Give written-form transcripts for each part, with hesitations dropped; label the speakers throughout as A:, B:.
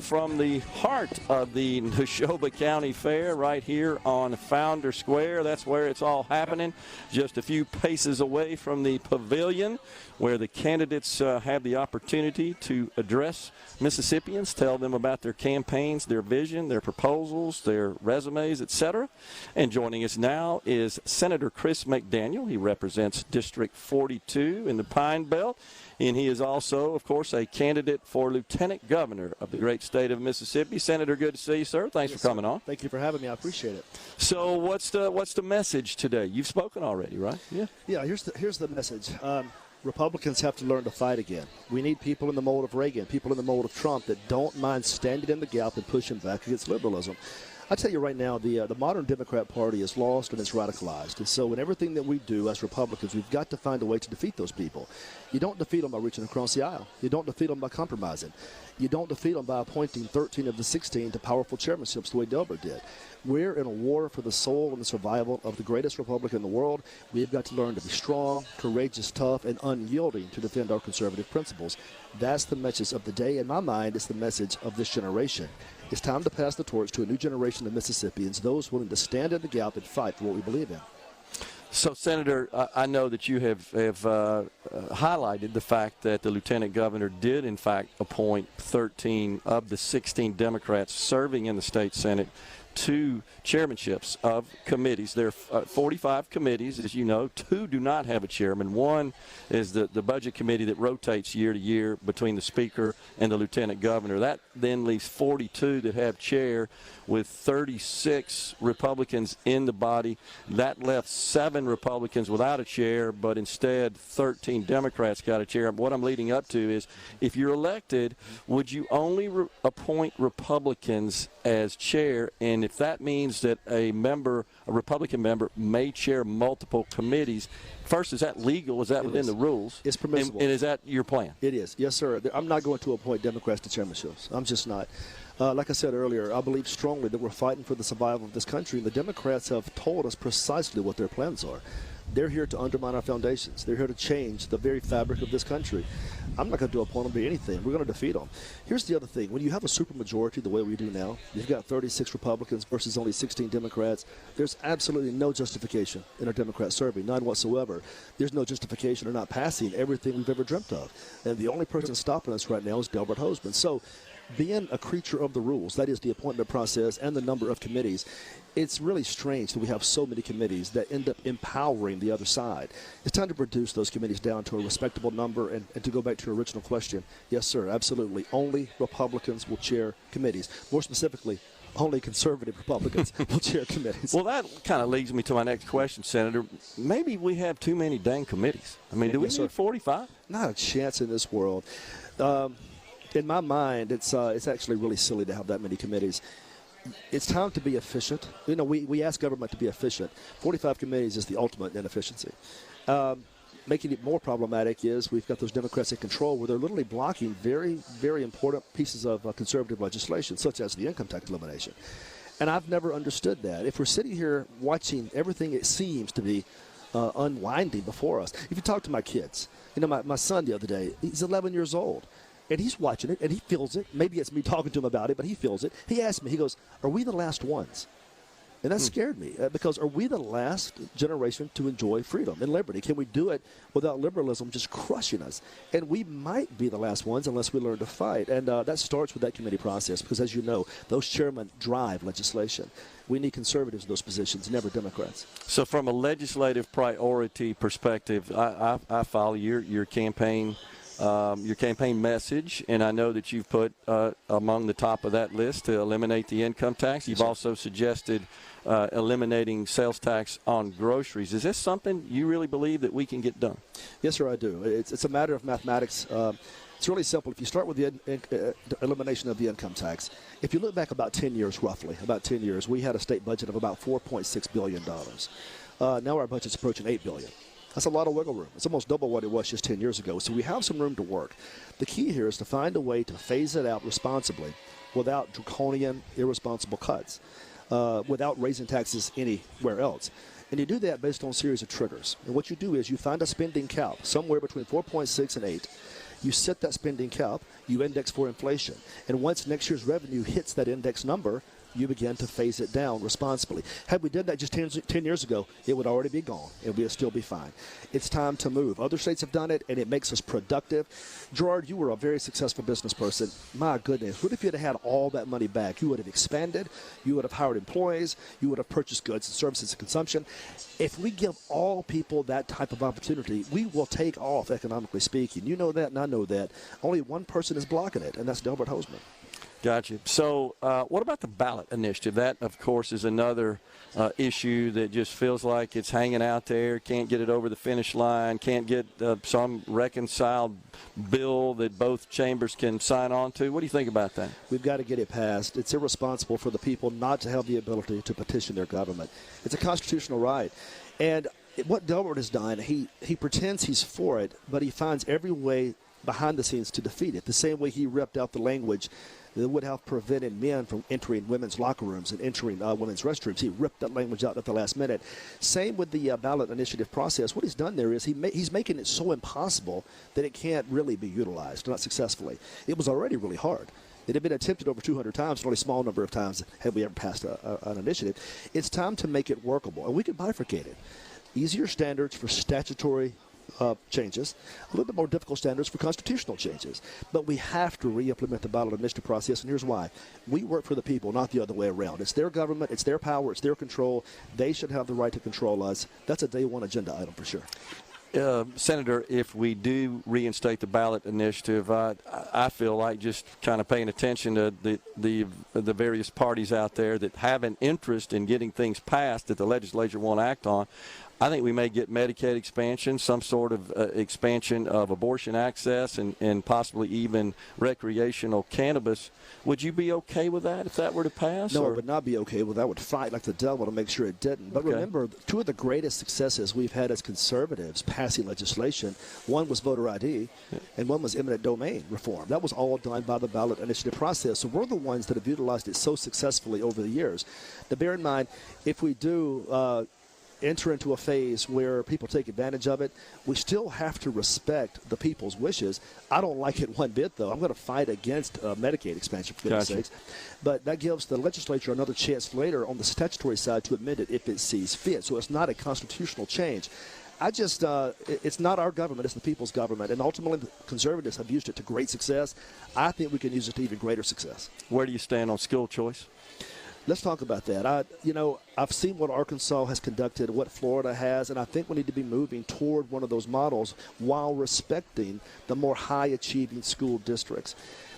A: from the heart of the Neshoba County Fair right here on Founder Square. That's where it's all happening, just a few paces away from the pavilion where the candidates have the opportunity to address Mississippians, tell them about their campaigns, their vision, their proposals, their resumes, etc. And joining us now is Senator Chris McDaniel. He represents District 42 in the Pine Belt. And he is also, of course, a candidate for Lieutenant Governor of the great state of Mississippi. Senator, good to see you, sir. Thanks for coming on.
B: Thank you for having me. I appreciate it.
A: So what's the message today? You've spoken already, right?
B: Yeah, here's the message. Republicans have to learn to fight again. We need people in the mold of Reagan, people in the mold of Trump that don't mind standing in the gap and pushing back against liberalism. I tell you right now, the modern Democrat Party is lost and it's radicalized. And so in everything that we do as Republicans, we've got to find a way to defeat those people. You don't defeat them by reaching across the aisle. You don't defeat them by compromising. You don't defeat them by appointing 13 of the 16 to powerful chairmanships the way Gilbert did. We're in a war for the soul and the survival of the greatest republic in the world. We've got to learn to be strong, courageous, tough, and unyielding to defend our conservative principles. That's the message of the day. In my mind, it's the message of this generation. It's time to pass the torch to a new generation of Mississippians, those willing to stand in the gap and fight for what we believe in.
A: So, Senator, I know that you have highlighted the fact that the Lieutenant Governor did, in fact, appoint 13 of the 16 Democrats serving in the state Senate to chairmanships of committees. There are 45 committees, as you know. 2 do not have a chairman. One is the budget committee that rotates year to year between the Speaker and the Lieutenant Governor. That then leaves 42 that have chair, with 36 Republicans in the body. That left 7 Republicans without a chair, but instead 13 Democrats got a chair. What I'm leading up to is, if you're elected, would you only appoint Republicans as chair? And if that means that a Republican member may chair multiple committees, first, is that legal? Is that within the rules?
B: It's permissible.
A: And is that your plan?
B: It is. Yes, sir. I'm not going to appoint Democrats to chairmanships. I'm just not. Like I said earlier, I believe strongly that we're fighting for the survival of this country, and the Democrats have told us precisely what their plans are. They're here to undermine our foundations. They're here to change the very fabric of this country. I'm not going to appoint them to anything. We're going to defeat them. Here's the other thing. When you have a supermajority the way we do now, you've got 36 Republicans versus only 16 Democrats, there's absolutely no justification in our Democrat serving, none whatsoever. There's no justification in not passing everything we've ever dreamt of. And the only person stopping us right now is Delbert Hosemann. So being a creature of the rules, that is the appointment process and the number of committees, it's really strange that we have so many committees that end up empowering the other side. It's time to reduce those committees down to a respectable number. And to go back to your original question, yes, sir, absolutely. Only Republicans will chair committees. More specifically, only conservative Republicans will chair committees.
A: Well, that kind of leads me to my next question, Senator. Maybe we have too many dang committees. I mean, do we need 45?
B: Not a chance in this world. In my mind, it's actually really silly to have that many committees. It's time to be efficient. You know, we ask government to be efficient. 45 committees is the ultimate inefficiency. Making it more problematic is we've got those Democrats in control where they're literally blocking very, very important pieces of conservative legislation, such as the income tax elimination. And I've never understood that. If we're sitting here watching everything it seems to be unwinding before us. If you talk to my kids, you know, my son the other day, he's 11 years old. And he's watching it, and he feels it. Maybe it's me talking to him about it, but he feels it. He asked me, he goes, are we the last ones? And that scared me, because are we the last generation to enjoy freedom and liberty? Can we do it without liberalism just crushing us? And we might be the last ones unless we learn to fight. And that starts with that committee process, because as you know, those chairmen drive legislation. We need conservatives in those positions, never Democrats.
A: So from a legislative priority perspective, I follow your campaign message, and I know that you've put among the top of that list to eliminate the income tax. You've also suggested eliminating sales tax on groceries. Is this something you really believe that we can get done?
B: Yes, sir, I do. It's a matter of mathematics. It's really simple. If you start with the elimination of the income tax, if you look back about 10 years, roughly, about 10 years, we had a state budget of about $4.6 billion. Now our budget's approaching $8 billion. That's a lot of wiggle room. It's almost double what it was just 10 years ago. So we have some room to work. The key here is to find a way to phase it out responsibly without draconian, irresponsible cuts, without raising taxes anywhere else. And you do that based on a series of triggers. And what you do is you find a spending cap somewhere between 4.6 and 8. You set that spending cap. you index for inflation. And once next year's revenue hits that index number, you begin to phase it down responsibly. Had we done that just 10 years ago, it would already be gone, and we'd still be fine. It's time to move. Other states have done it, and it makes us productive. Gerard, you were a very successful business person. My goodness, what if you'd have had all that money back? You would have expanded. You would have hired employees. You would have purchased goods and services and consumption. If we give all people that type of opportunity, we will take off, economically speaking. You know that, and I know that. Only one person is blocking it, and that's Delbert Hosemann.
A: Gotcha. So what about the ballot initiative? That, of course, is another issue that just feels like it's hanging out there, can't get it over the finish line, can't get some reconciled bill that both chambers can sign on to. What do you think about that?
B: We've got to get it passed. It's irresponsible for the people not to have the ability to petition their government. It's a constitutional right. And what Delbert has done, he pretends he's for it, but he finds every way behind the scenes to defeat it. The same way he ripped out the language that would have prevented men from entering women's locker rooms and entering women's restrooms. He ripped that language out at the last minute. Same with the ballot initiative process. What he's done there is he's making it so impossible that it can't really be utilized, not successfully. It was already really hard. It had been attempted over 200 times, and only a small number of times have we ever passed an initiative. It's time to make it workable, and we can bifurcate it. Easier standards for statutory changes, a little bit more difficult standards for constitutional changes. But we have to re-implement the ballot initiative process, and here's why. We work for the people, not the other way around. It's their government, it's their power, it's their control. They should have the right to control us. That's a day one agenda item for sure.
A: Senator, if we do reinstate the ballot initiative, I feel like just kind of paying attention to the various parties out there that have an interest in getting things passed that the legislature won't act on. I think we may get Medicaid expansion, some sort of expansion of abortion access, and possibly even recreational cannabis. Would you be okay with that if that were to pass?
B: No, I would not be okay with that. I would fight like the devil to make sure it didn't. But remember, two of the greatest successes we've had as conservatives passing legislation, one was voter ID, and one was eminent domain reform. That was all done by the ballot initiative process. So we're the ones that have utilized it so successfully over the years. Now, bear in mind, if we do enter into a phase where people take advantage of it, we still have to respect the people's wishes. I don't like it one bit, though. I'm going to fight against Medicaid expansion, for goodness sakes. But that gives the legislature another chance later on the statutory side to amend it if it sees fit. So it's not a constitutional change. It's not our government, it's the people's government. And ultimately, the conservatives have used it to great success. I think we can use it to even greater success.
A: Where do you stand on school choice?
B: Let's talk about that. I've seen what Arkansas has conducted, what Florida has, and I think we need to be moving toward one of those models while respecting the more high-achieving school districts.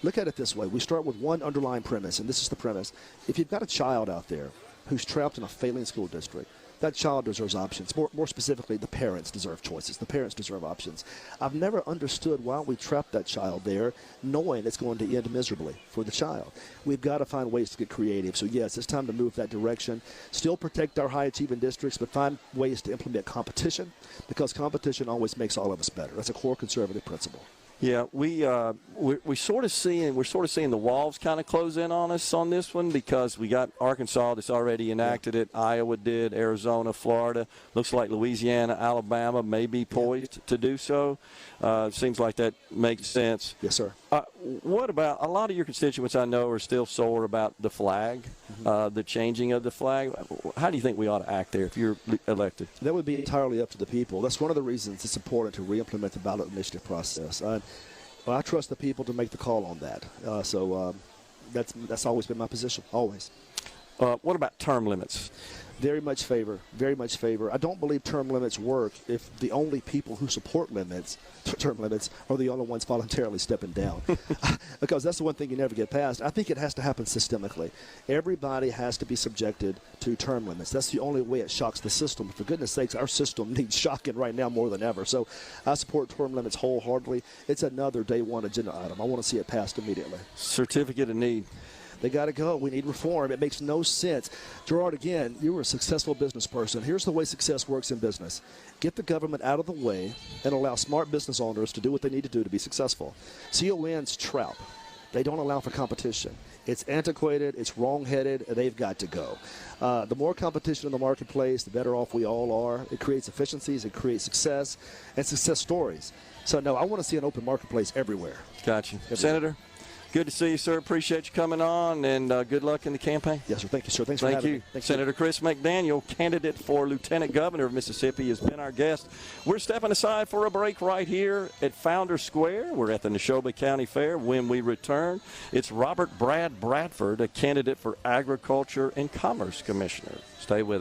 B: Look at it this way. We start with one underlying premise, and this is the premise. If you've got a child out there who's trapped in a failing school district, that child deserves options. More specifically, the parents deserve choices. The parents deserve options. I've never understood why we trap that child there knowing it's going to end miserably for the child. We've got to find ways to get creative. So, yes, it's time to move that direction. Still protect our high-achieving districts, but find ways to implement competition because competition always makes all of us better. That's a core conservative principle.
A: Yeah, we're sort of seeing the walls kind of close in on us on this one because we got Arkansas that's already enacted it. Iowa did, Arizona, Florida. Looks like Louisiana, Alabama may be poised to do so. Seems like that makes sense.
B: Yes, sir.
A: What about a lot of your constituents I know are still sore about the flag, the changing of the flag. How do you think we ought to act there if you're elected?
B: That would be entirely up to the people. That's one of the reasons it's important to re-implement the ballot initiative process. I trust the people to make the call on that. That's always been my position, always.
A: What about term limits?
B: Very much favor. I don't believe term limits work if the only people who support term limits are the only ones voluntarily stepping down. Because that's the one thing you never get past. I think it has to happen systemically. Everybody has to be subjected to term limits. That's the only way it shocks the system. For goodness sakes, our system needs shocking right now more than ever. So I support term limits wholeheartedly. It's another day one agenda item. I want to see it passed immediately.
A: Certificate of need.
B: They got to go. We need reform. It makes no sense. Gerard, again, you were a successful business person. Here's the way success works in business. Get the government out of the way and allow smart business owners to do what they need to do to be successful. CONs trap. They don't allow for competition. It's antiquated. It's wrong-headed. They've got to go. The more competition in the marketplace, the better off we all are. It creates efficiencies. It creates success and success stories. So, no, I want to see an open marketplace everywhere.
A: Gotcha.
B: Everywhere.
A: Senator, good to see you, sir. Appreciate you coming on, and good luck in the campaign.
B: Yes, sir. Thank you, sir. Thanks for having me. Thank you.
A: Senator Chris McDaniel, candidate for Lieutenant Governor of Mississippi, has been our guest. We're stepping aside for a break right here at Founder Square. We're at the Neshoba County Fair. When we return, it's Robert Bradford, a candidate for Agriculture and Commerce Commissioner. Stay with us.